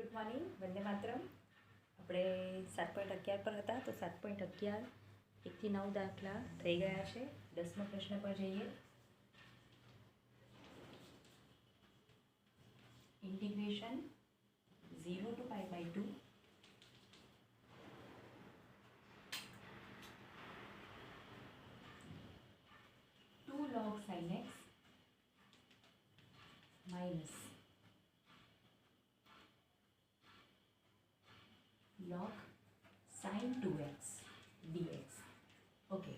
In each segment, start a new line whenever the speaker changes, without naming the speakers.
Good morning, Vande Mataram. આપણે 7.11 પર હતા, તો 7.11 1 થી 9 દાખલા થઈ ગયા છે. 10મો પ્રશ્ન પર જઈએ. Integration 0 to π/2 2 log sin x minus log sin 2x dx. Okay,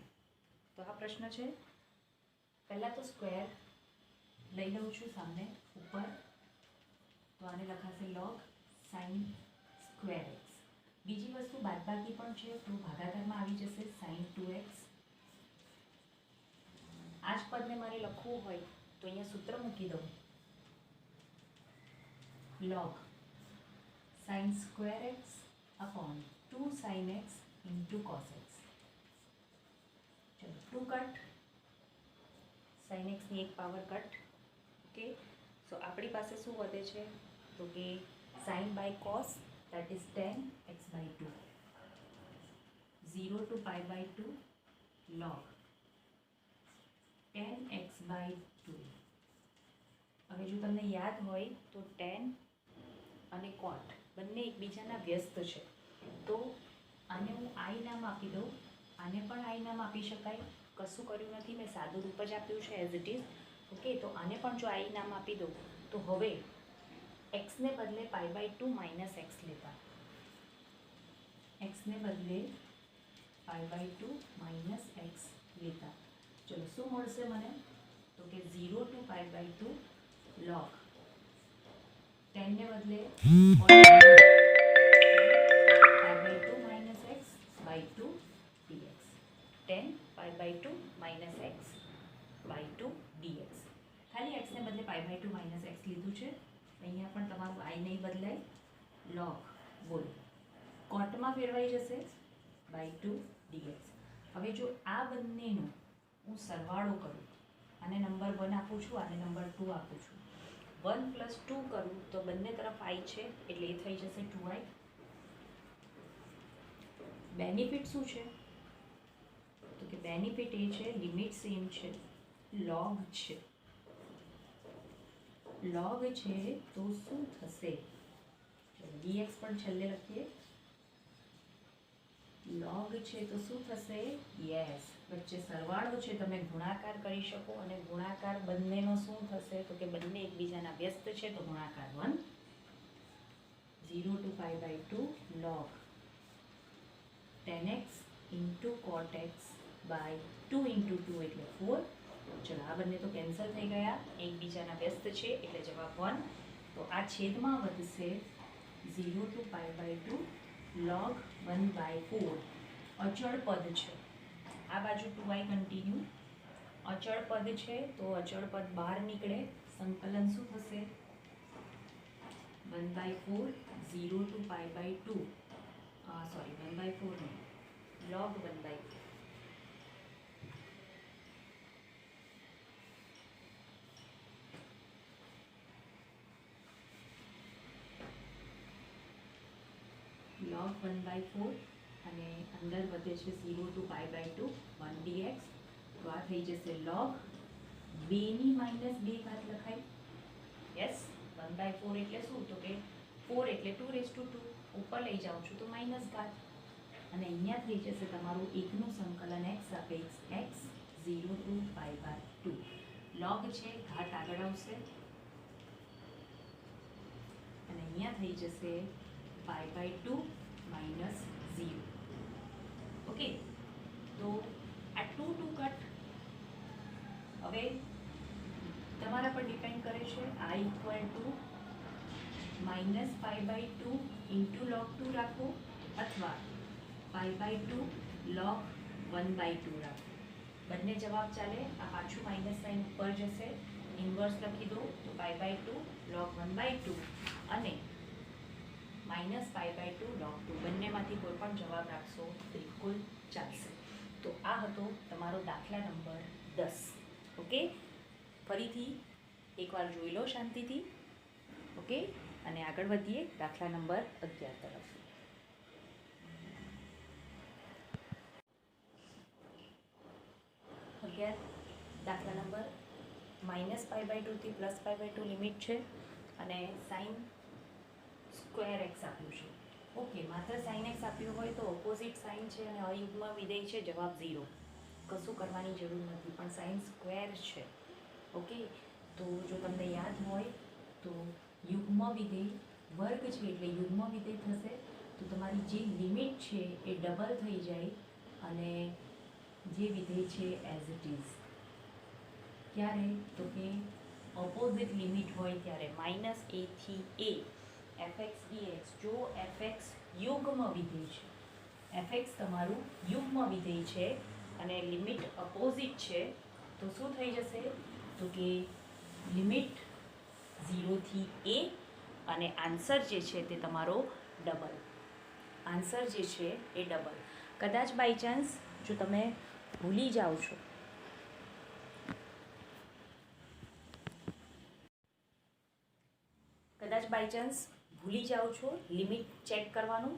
તો આ પ્રશ્ન છે. પહેલાં તો સ્ક્વેર લઈ લઉં છું સામે ઉપર, તો આને લખાશે log sin સ્ક્વેર x. બીજી વસ્તુ બાદબાકી પણ છે, તો ભાગાકારમાં આવી જશે sin 2x. આ જ પદને મારે લખવું હોય તો અહીંયા સૂત્ર મૂકી દઉં, log sin square x upon 2 sin x into cos x. चलो 2 कट, sin x ની એક પાવર કટ. ઓકે, સો આપણી પાસે શું વધે છે તો કે sin by cos, that is tan x/2, 0 to π/2 log tan x/2. હવે જો તમને યાદ હોય તો tan અને cot બંને એકબીજાના વ્યસ્ત છે, તો આને હું આઈ નામ આપી દઉં. આને પણ આઈ નામ આપી શકાય, કશું કર્યું નથી, મેં સાદું રૂપ જ આપ્યું છે એઝ ઇટ ઇઝ. ઓકે, તો આને પણ જો આઈ નામ આપી દઉં તો હવે એક્સને બદલે π/2 માઇનસ એક્સ લેતા, એક્સને બદલે π/2 માઇનસ એક્સ લેતા. ચલો શું મળશે મને તો કે 0 to π/2 log 10 ને બદલે π/2 minus x by 2 dx. 10 π/2 minus x by 2 dx. ખાલી x ને બદલે π/2 minus x લીધું છે. અહીંયા પણ તમારું i નહીં બદલાય, log બોલો કોટમાં ફેરવાઈ જશે by 2 dx. હવે જો આ બંનેનો હું સરવાળો કરું, આને નંબર 1 આપું છું, આને નંબર 2 આપું છું, 1 + 2 કરું તો બંને તરફ i છે એટલે એ થઈ જશે 2i. બેનિફિટ શું છે તો કે બેનિફિટ એ છે લિમિટ સેમ છે, log છે. log છે તો શું થશે, dx પણ છેલ્લે લખીએ. log છે તો શું થશે, યસ, વચ્ચે સરવાળો છે, તમે ગુણાકાર કરી શકો, અને ગુણાકાર બંનેનો શું થશે તો કે બંને એકબીજાના વ્યસ્ત છે, તો ગુણાકાર 1. 0 to π/2 log tan x into cot x by 2 into 2 એટલે 4. ચલો આ બંને તો કેન્સલ થઈ ગયા, એકબીજાના વ્યસ્ત છે એટલે જવાબ 1. તો આ છેદમાં વધશે 0 to π/2 log 1/4. અચળ પદ છે, આ બાજુ 2i કન્ટિન્યુ. અચળ પદ છે તો અચળ પદ બહાર નીકળે, સંકલન શું થશે 1/4 0 to π/2 સોરી 1/4 નહીં, log 1/4. log 1/4 અને અંદર વધે છે 0 to π/2 1 dx. તો આ થઈ જશે log 2 - 2 ઘાત લખાય. યસ, 1/4 એટલે શું તો કે 4 એટલે 2^2, ઉપર લઈ જાઉં છું તો માઇનસ ઘાત, અને અહીંયા થઈ જશે તમારું એકનું સંકલન x સાપેક્ષ x 0 to π/2. log છે, ઘાત આગળ આવશે, અને અહીંયા થઈ જશે π/2 minus 0. ઓકે, તો આ 2 કટ હવે તમારા પર ડિપેન્ડ કરે છે. i = minus π/2 into log 2 રાખો, અથવા π/2 log 1/2 રાખો. બંને જવાબ ચાલે. આ પાછું માઇનસ સાઇન ઉપર જશે, ઇન્વર્સ લખી દો તો π/2 log 1/2 અને minus π/2 log 2, બંનેમાંથી કોઈ પણ જવાબ રાખશો બિલકુલ ચાલશે. તો આ હતો તમારો દાખલા નંબર 10. ઓકે, ફરીથી એકવાર જોઈ લો શાંતિથી. ઓકે, અને આગળ વધીએ દાખલા નંબર 11 તરફ. દાખલા નંબર -π/2 થી +π/2 લિમિટ છે અને sin સ્ક્વેર x આપ્યું છે. ઓકે, માત્ર sin x આપ્યું હોય તો ઓપોઝિટ સાઇન છે અને અયુગ્મ વિધેય છે, જવાબ 0. કશું કરવાની જરૂર નથી, પણ sin સ્ક્વેર છે. ઓકે, તો જો તમને યાદ હોય તો યુગ્મ વિધેય વર્ગ છે એટલે યુગ્મ વિધેય થશે, તો તમારી જે લિમિટ છે એ ડબલ થઈ જાય અને જે વિધેય છે એઝ ઇટ ઇઝ. ક્યારે? તો કે ઓપોઝિટ લિમિટ હોય ત્યારે -a થી a fx dx. જો fx યુગ્મ વિધેય છે, fx તમારું યુગ્મ વિધેય છે અને લિમિટ અપોઝિટ છે, તો શું થઈ જશે? તો કે લિમિટ 0 થી a અને આન્સર જે છે તે તમારો ડબલ. આન્સર જે છે એ ડબલ. કદાચ બાય ચાન્સ જો તમે ભૂલી જાઓ છો, લિમિટ ચેક કરવાનું,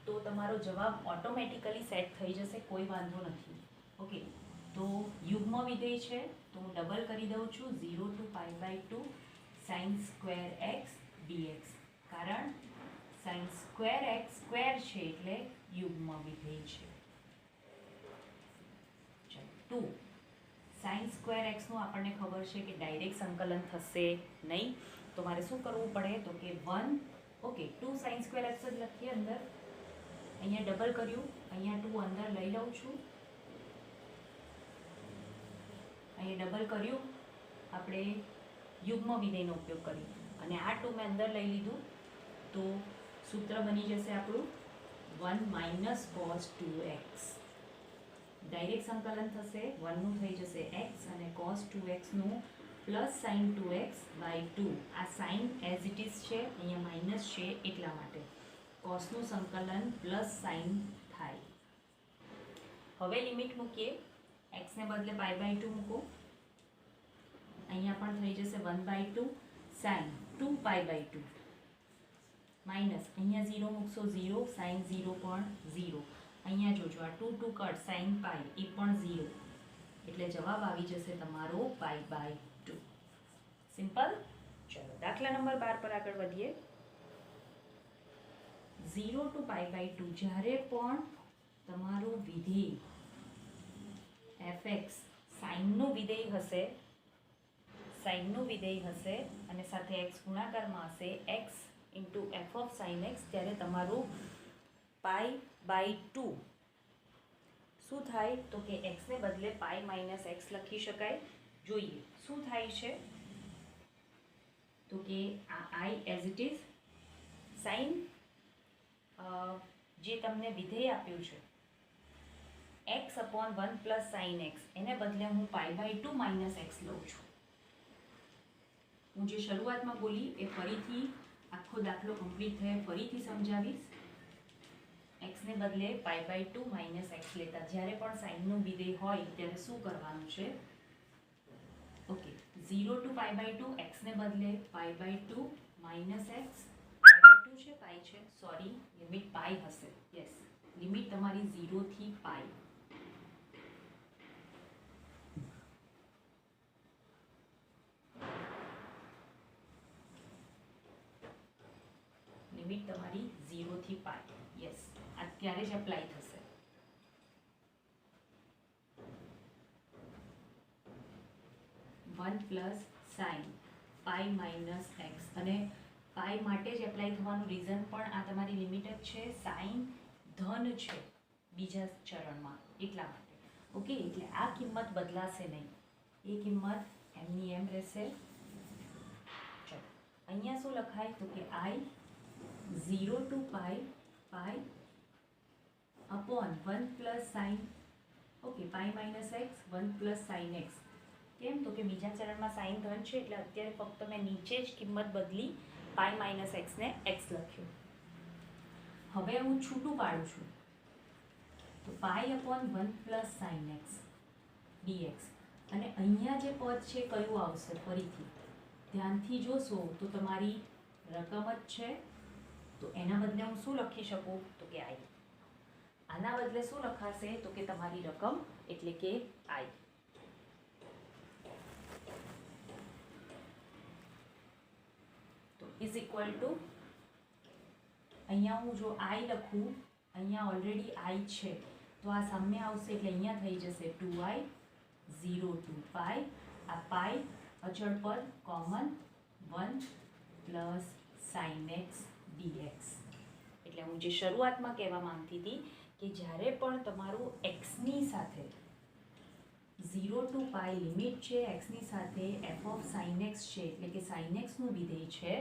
તો તમારો જવાબ ઓટોમેટિકલી સેટ થઈ જશે, કોઈ વાંધો નથી. ઓકે, તો યુગ્મ વિધેય છે તો હું ડબલ કરી દઉં છું, 0 to π/2 sin square x dx. કારણ sin સ્ક્વેર x સ્ક્વેર છે એટલે યુગ્મ વિધેય છે. 2 sin સ્ક્વેર x નું આપણને ખબર છે કે ડાયરેક્ટ સંકલન થશે નહીં, તો મારે શું કરવું પડે? તો કે 1, ઓકે, 2 sin સ્ક્વેર x જ લખીએ અંદર. અહીંયા ડબલ કર્યું, અહીંયા 2 અંદર લઈ લઉં છું, અહીંયા ડબલ કર્યું, આપણે યુગ્મ વિધેયનો ઉપયોગ કરી અને આ 2 મેં અંદર લઈ લીધું, તો સૂત્ર બની જશે આપણું 1 - cos 2x. ડાયરેક્ટ સંકલન થશે, 1 નું થઈ જશે x અને cos 2x નું પ્લસ sin 2x/2. આ સાઇન એઝ ઇટ ઇઝ છે, અહીંયા માઇનસ છે એટલા માટે કોસનું સંકલન પ્લસ સાઇન થાય. હવે લિમિટ મૂકીએ, x ને બદલે π/2 મૂકો, અહીંયા પણ થઈ જશે 1/2 sin 2π/2 માઇનસ અહીંયા 0 મૂકશો 0, sin 0 પણ 0. અહીંયા જોજો આ 2 2 કટ, sin π એ પણ 0, એટલે જવાબ આવી જશે તમારો π/2. સિમ્પલ. ચલો દાખલા નંબર 12 પર આગળ વધીએ. 0 to π/2 જ્યારે પણ તમારું વિધેય fx સાઇનનું વિધેય હશે અને સાથે x ગુણાકારમાં હશે x × f of sin x, ત્યારે તમારું π/2 શું થાય? તો કે x ને બદલે π - x લખી શકાય. જોઈએ શું થાય છે, તો કે આ i as it is sine જે તમને વિધેય આપ્યું છે x/1 + sin x, એને બદલે હું π/2 - x લઉં છું. હું જે શરૂઆતમાં બોલી એ ફરીથી આખો દાખલો કમ્પ્લીટ થાય ફરીથી સમજાવીશ. x ને બદલે π/2 - x લેતા, જ્યારે પણ સાઇનનું વિધેય હોય ત્યારે શું કરવાનું છે? ઓકે, 0 to π/2 x ને બદલે π/2 - x. π/2 છે, π છે, સોરી, લિમિટ π હશે. યસ, લિમિટ તમારી 0 થી π. લિમિટ તમારી 0 થી π. યસ, અત્યારે જ એપ્લાય થશે. sin π - x, અને π માટે જ એપ્લાય થવાનું રીઝન પણ આ તમારી લિમિટ જ છે, સાઇન ધન છે બીજા ચરણમાં એટલા માટે. ઓકે, એટલે આ કિંમત બદલાશે નહીં, એ કિંમત એમની એમ રહેશે. ચલો અહીંયા શું લખાય? તો કે i 0 to π /1 + sin, okay, π - x 1 + sin x. કેમ? તો કે બીજા ચરણમાં સાઇન ધન છે એટલે અત્યારે ફક્ત મેં નીચે જ કિંમત બદલી, π - x ને x લખ્યું. હવે હું છૂટું પાડું છું, તો π/1 + sin x dx. અને અહીંયા જે પદ છે કયું આવશે? ફરીથી ધ્યાનથી જોશો તો તમારી રકમ જ છે, તો એના બદલે હું શું લખી શકું? તો કે આઈ. આના બદલે શું લખાશે? તો કે તમારી રકમ એટલે કે આઈ. તો ઇઝ ઇક્વલ ટુ, અહીંયા હું જો આઈ લખું, અહીંયા ઓલરેડી આઈ છે, તો આ સામે આવશે એટલે અહીંયા થઈ જશે 2i 0 to પાઈ. આ પાઈ અચળ પદ common 1 plus sine X DX. એટલે હું જે શરૂઆતમાં કહેવા માંગતી હતી કે જ્યારે પણ તમારું એક્સની સાથે 0 ટુ પાઈ લિમિટ છે, એક્સની સાથે એફ ઓફ સાઇન એક્સ છે, એટલે કે સાઇન એક્સનું વિધેય છે,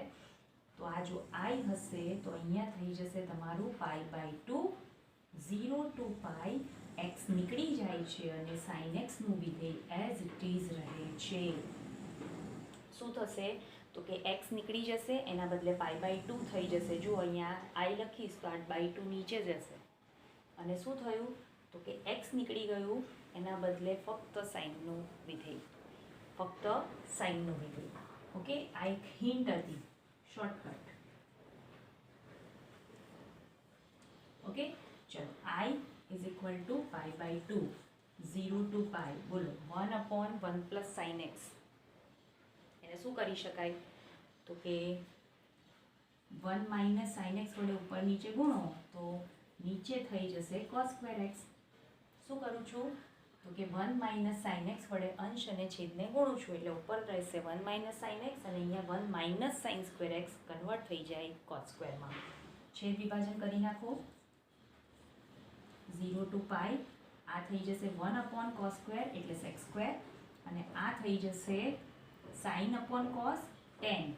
તો આ જો આઈ હશે તો અહીંયા થઈ જશે તમારું pi by 2. 0 to pi X નીકળી જાય છે અને સાઇન એક્સનું વિધેય એઝ ઇટ ઇઝ રહે છે. શું થશે? તો કે એક્સ નીકળી જશે, એના બદલે પાઈ બાય 2 થઈ જશે. જો અહીંયા આઈ લખીશ તો 8/2 નીચે જશે. અને શું થયું? તો કે એક્સ નીકળી ગયું, એના બદલે ફક્ત સાઇનનું વિધેય, ફક્ત સાઇનનું વિધેય. ઓકે, આ એક હિન્ટ હતી, શોર્ટકટ. ઓકે, ચલો I is equal to pi by 2, 0 to pi, બોલો 1/1 પ્લસ સાઇન એક્સ. એને શું કરી શકાય? તો કે 1 માઇનસ સાઇન એક્સ વડે ઉપર નીચે ગુણો તો નીચે થઈ જશે cos સ્ક્વેર એક્સ. શું કરું છું? તો કે 1 માઇનસ સાઇન એક્સ વડે અંશ અને છેદને ગુણું છું, એટલે ઉપર રહેશે 1 માઇનસ સાઇન એક્સ અને અહીંયા 1 minus sine square x convert થઈ જાય cos સ્ક્વેરમાં. છેદ વિભાજન કરી નાખો. 0 ટુ પાઈ, આ થઈ જશે 1 cos સ્ક્વેર એટલે sec સ્ક્વેર, અને આ થઈ જશે sin cos tan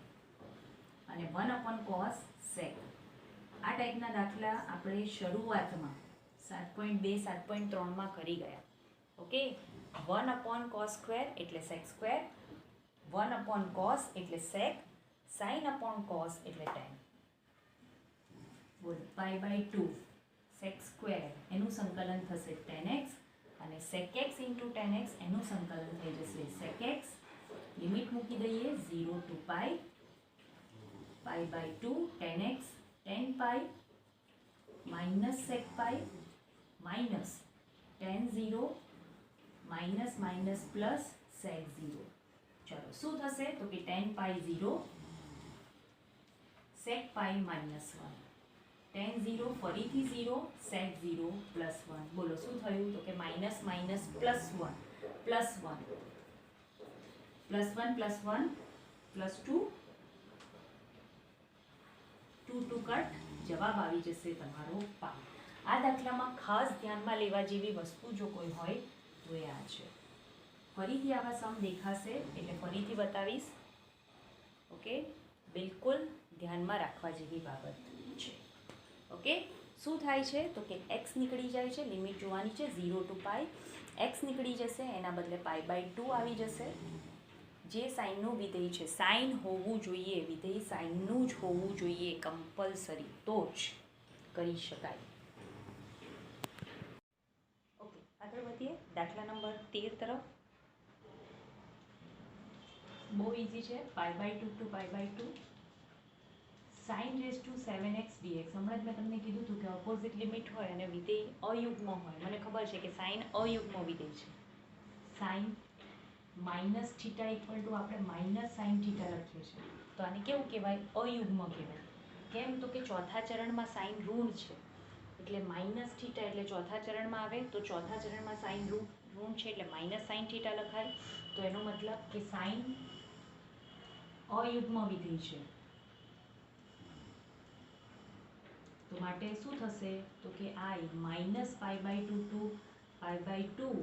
અને 1 cos sec. આ ટાઈપના દાખલા આપણે શરૂઆતમાં 7.2 7.3માં કરી ગયા. ઓકે, 1 cos સ્ક્વેર એટલે sec સ્ક્વેર, 1 cos એટલે sec, sin cos એટલે tan. બોલો પાઈ બાય 2 sec સ્ક્વેર એનું સંકલન થશે tan x અને sec x into tan x એનું સંકલન થઈ જશે sec x. લિમિટ મૂકી દઈએ 0 to pi, pi by 2 tan x tan pi minus sec pi minus tan 0 minus minus plus sec 0. ચલો શું થશે? તો કે tan pi 0 sec pi minus 1, tan 0 ફરીથી 0 sec 0 પ્લસ 1. બોલો શું થયું? તો કે minus minus plus 1 plus 1 plus 1 plus 1 plus 2, 2 to cut, જવાબ આવી જશે તમારો 5. આ દાખલામાં ખાસ ધ્યાનમાં લેવા જેવી વસ્તુ જો કોઈ હોય તો એ આ છે. ફરીથી આવા સમ દેખાશે એટલે ફરીથી બતાવીશ. ઓકે, બિલકુલ ધ્યાનમાં રાખવા જેવી બાબત છે. ઓકે, શું થાય છે? તો કે એક્સ નીકળી જાય છે, લિમિટ જોવાની છે 0 ટુ પાઈ. એક્સ નીકળી જશે, એના બદલે પાઈ બાય 2 આવી જશે. જે સાઇનનું વિધેય છે, સાઇન હોવું જોઈએ, વિધેય સાઇનનું જ હોવું જોઈએ કમ્પલસરી, તો જ કરી શકાય. ઓકે, આગળ વધીએ દાખલા નંબર 13 તરફ. બહુ ઇઝી છે. Pi by 2 two pi by 2 sine raise to 7x dx. હમણાં જ મેં તમને કીધું હતું કે ઓપોઝિટ લિમિટ હોય અને વિધેય અયુગ્મ હોય. મને ખબર છે કે સાઇન અયુગ્મ વિધેય છે. Sine minus theta equal to આપણે માઇનસ સાઇન થીટા લખીએ છીએ, તો આને કેવું કહેવાય? અયુગ્મ કહેવાય. કેમ? તો કે ચોથા ચરણમાં સાઇન ઋણ છે, એટલે માઇનસ થીટા એટલે ચોથા ચરણમાં આવે, તો ચોથા ચરણમાં સાઇન ઋણ છે એટલે માઇનસ સાઇન થીટા લખાય. તો એનો મતલબ કે સાઇન અયુગ્મ વિધેય છે. તો માટે શું થશે? તો કે I minus pi by 2 two pi by 2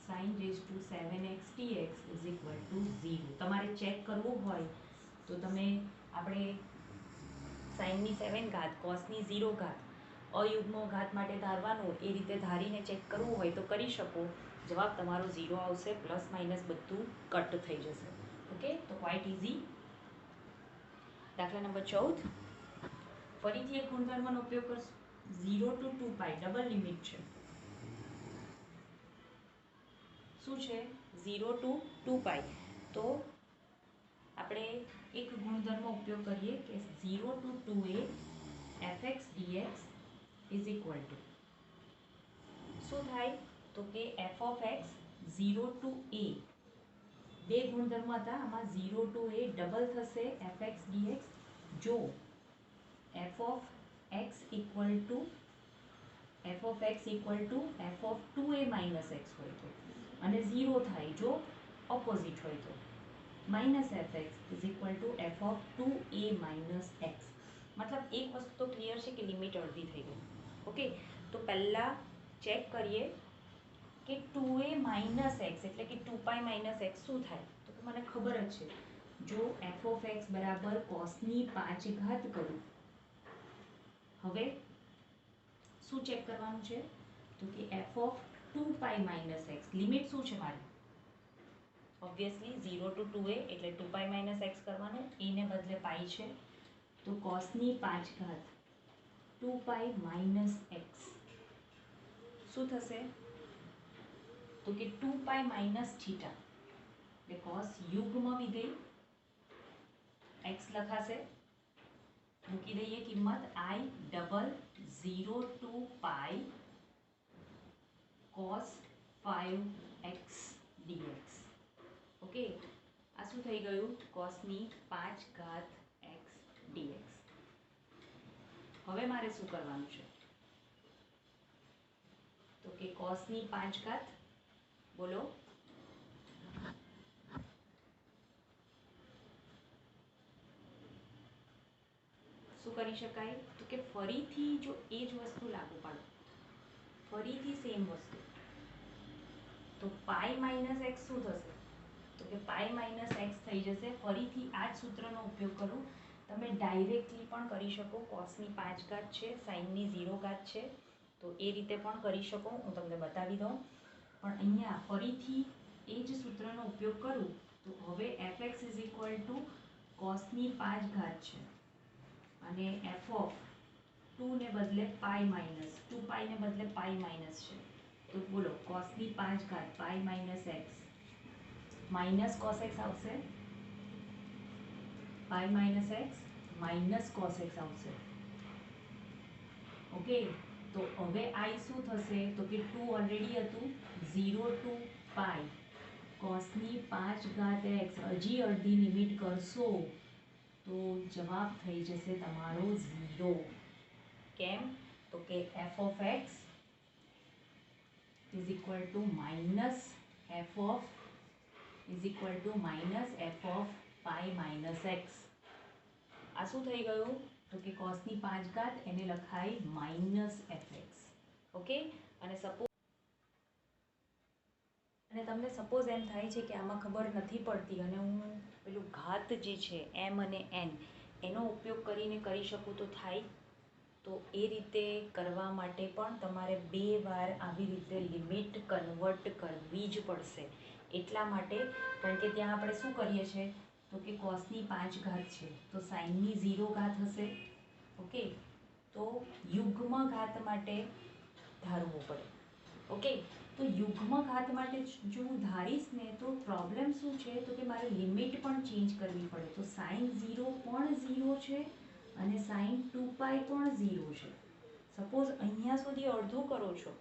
sine raise to 7x dx is equal to 0. તમારે ચેક કરવું હોય તો તમે આપણે સાઇનની 7 ઘાત કોસની 0 ઘાત અયુગ્મ ઘાત માટે ધારવાનું, એ રીતે ધારીને ચેક કરવું હોય તો કરી શકો. જવાબ તમારો 0 આવશે, પ્લસ માઇનસ બધું કટ થઈ જશે. ઓકે, તો ક્વાઇટ ઇઝી. દાખલા નંબર 14. ફરીથી એક ગુણધર્મનો ઉપયોગ કરશું. 0 ટુ 2 પાઈ ડબલ લિમિટ છે. શું છે? 0 ટુ 2 પાઈ. તો આપણે એક ગુણધર્મનો ઉપયોગ કરીએ કે 0 to 2a fx dx is equal two શું થાય તો કે f of x 0 to a બે ગુણધર્મ હતા આમાં 0 to a ડબલ થશે fx dx જો f of x equal to f of x equal to f of 2a minus x હોય તો અને 0 થાય જો ઓપોઝિટ હોય તો minus fx is equal two f of 2a minus x મતલબ એક વસ્તુ તો ક્લિયર છે કે લિમિટ અડધી થઈ ગઈ ઓકે તો પહેલાં ચેક કરીએ કે 2a માઇનસ એક્સ એટલે કે 2π માઇનસ એક્સ શું થાય તો કે મને ખબર જ છે જો f of x બરાબર કોસની 5 ઘાત કરું હવે શું ચેક કરવાનું છે તો કે f of 2π minus x limit શું છે મારી ઓબ્વિયસલી 0 to 2a એટલે 2π માઇનસ એક્સ કરવાનું એને બદલે પાઈ છે તો કોસની 5 ઘાત 2π માઇનસ એક્સ શું થશે તો કે 2π માઇનસ થીટા એટલે કોસ યુગ્મ વિધેય x લખાશે મૂકી દઈએ કિંમત i double 0 to pi cos 5x dx okay આ શું થઈ ગયું કોસની 5 ઘાત x dx હવે મારે શું કરવાનું છે તો કે કોસની 5 ઘાત બોલો શું કરી શકાય તો કે ફરીથી જો એ જ વસ્તુ લાગુ પાડો ફરીથી સેમ વસ્તુ તો પાઈ માઇનસ એક્સ શું થશે તો કે પાઈ માઇનસ એક્સ થઈ જશે ફરીથી આ જ સૂત્રનો ઉપયોગ કરું તમે ડાયરેક્ટલી પણ કરી શકો કોસની 5 ઘાત છે સાઇનની 0 ઘાત છે તો એ રીતે પણ કરી શકો હું તમને બતાવી દઉં પણ અહીંયા ફરીથી એ જ સૂત્રનો ઉપયોગ કરું તો હવે fx ઇઝ ઇક્વલ ટુ કોસની 5 ઘાત છે અને f ઓફ 2 ને બદલે પાઈ માઇનસ 2π ને બદલે પાઈ માઇનસ છે તો બોલો કોસની 5 ઘાત pi minus x minus cos x આવશે pi minus x minus cos x આવશે ઓકે તો હવે આઈ શું થશે તો કે 2 ઓલરેડી હતું 0 to પાઈ કોસની 5 ઘાત એક્સ હજી અડધી લિમિટ કરશો તો જવાબ થઈ જશે તમારો 0 કેમ તો કે f of x is equal to minus f of is equal to minus f of pi minus x આ શું થઈ ગયું તો કે cosની 5 ઘાત એને લખાય minus fx ઓકે અને સપોઝ અને તમને સપોઝ એમ થાય છે કે આમાં ખબર નથી પડતી અને હું પેલું ઘાત જે છે m અને n એનો ઉપયોગ કરીને કરી શકું તો થાય તો એ રીતે કરવા માટે પણ તમારે 2 વાર આવી રીતે લિમિટ કન્વર્ટ કરવી જ પડશે એટલા માટે કારણ કે ત્યાં આપણે શું કરીએ છીએ તો કે કોસની 5 ઘાત છે તો સાઇનની 0 ઘાત હશે ઓકે તો યુગ્મ ઘાત માટે ધારવું પડે ઓકે તો યુગ્મ ઘાત માટે જો હું ધારીશ ને તો પ્રોબ્લેમ શું છે તો કે મારે લિમિટ પણ ચેન્જ કરવી પડે તો સાઇન 0 પણ 0 છે અને સાઇન 2π પણ 0 છે સપોઝ અહીંયા સુધી અડધું કરો છો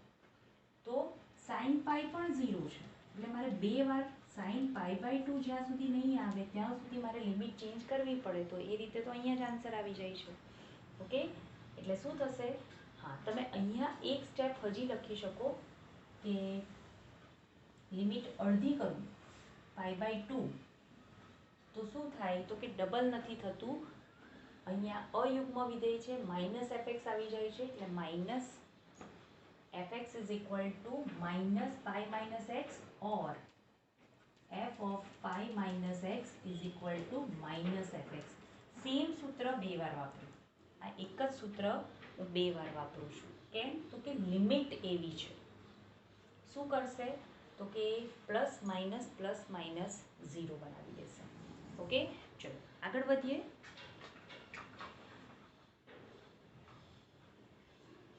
તો સાઇન પાઈ પણ 0 છે એટલે મારે 2 વાર સાઇન π/2 જ્યાં સુધી નહીં આવે ત્યાં સુધી મારે લિમિટ ચેન્જ કરવી પડે તો એ રીતે તો અહીંયા જ આન્સર આવી જાય છે ઓકે એટલે શું થશે હા તમે અહીંયા એક સ્ટેપ હજી લખી શકો કે લિમિટ અડધી કરું π/2 તો શું થાય તો કે ડબલ નથી થતું અહીંયા અયુગ્મ વિધેય છે માઇનસ fx આવી જાય છે એટલે minus fx is equal to minus pi minus x or f of pi minus x is equal to minus fx same સૂત્ર 2 વાર વાપર્યું આ એક જ સૂત્ર હું 2 વાર વાપરું છું કેમ તો કે લિમિટ એવી છે શું કરશે તો કે પ્લસ માઇનસ 0 બનાવી દેશે ઓકે ચલો આગળ વધીએ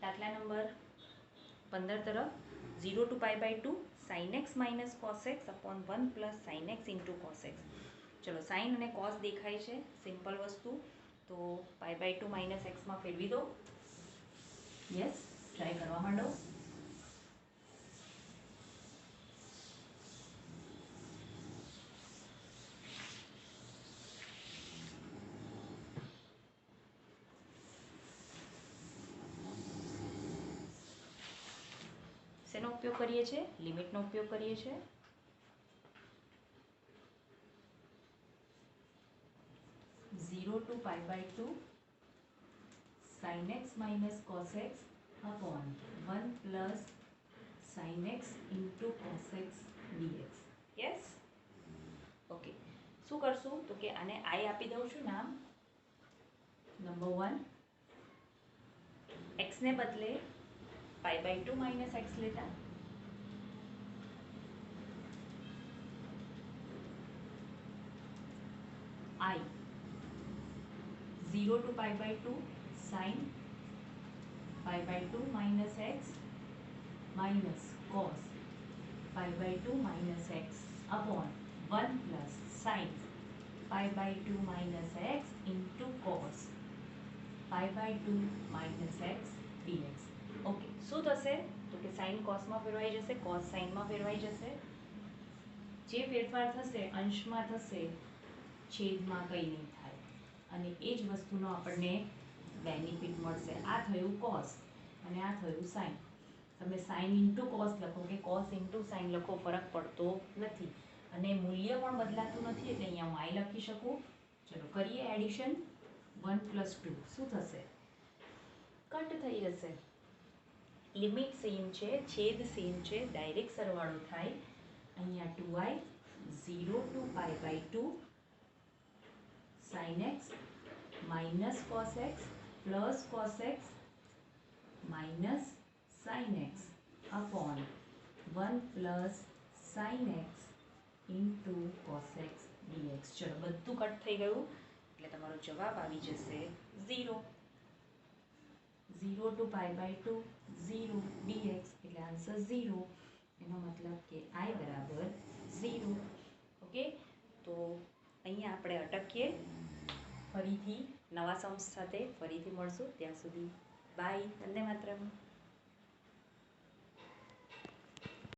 દાખલા નંબર 15 તરફ 0 to π/2 sin x minus cos x upon 1 plus sin x into cos x ચલો સાઇન અને કોસ દેખાય છે, સિમ્પલ વસ્તુ. તો π/2 માઇનસ એક્સમાં ફેરવી દો. યસ, ટ્રાય કરવા માંડો. શેનો ઉપયોગ કરીએ છીએ? લિમિટનો ઉપયોગ કરીએ છીએ. Zero to π/2 sin x minus cos x upon 1 plus sin x into cos x dx. Yes, okay. શું કરશું તો કે આને આઈ આપી દઉં છું નામ. નંબર 1, એક્સને બદલે π/2 માઇનસ એક્સ લેતા. આઈ 0 to π/2 sin π/2 minus x minus cos π/2 minus x upon 1 plus sin π/2 minus x into cos π/2 minus x dx. Okay, શું થશે તો કે સાઇન કોસમાં ફેરવાઈ જશે, કોસ સાઇનમાં ફેરવાઈ જશે. જે ફેરફાર થશે અંશમાં થશે, છેદમાં કંઈ નહીં થાય. અને એ જ વસ્તુનો આપણને બેનિફિટ મળશે. આ થયું કોસ અને આ થયું સાઇન. તમે સાઇન ઇન્ટુ કોસ લખો કે કોસ ઇન્ટુ સાઇન લખો, ફરક પડતો નથી. અને મૂલ્ય પણ બદલાતું નથી, એટલે અહીંયા હું આઈ લખી શકું. ચલો કરીએ એડિશન. 1 + 2 શું થશે? કટ થઈ જશે. લિમિટ સેમ છે, છેદ સેમ છે, ડાયરેક્ટ સરવાળો થાય. અહીંયા 2i 0 to π/2 sin x minus cos x plus cos x minus sin x upon 1 plus sin x into cos x dx. ચલો બધું કટ થઈ ગયું, એટલે તમારો જવાબ આવી જશે 0. 0 to π/2 0 dx એટલે આન્સર 0. એનો મતલબ કે i બરાબર 0. ઓકે, તો અહીંયા આપણે અટકીએ. ફરીથી નવા સમ્સ સાથે ફરીથી મળશું. ત્યાં સુધી બાય. વંદે માતરમ.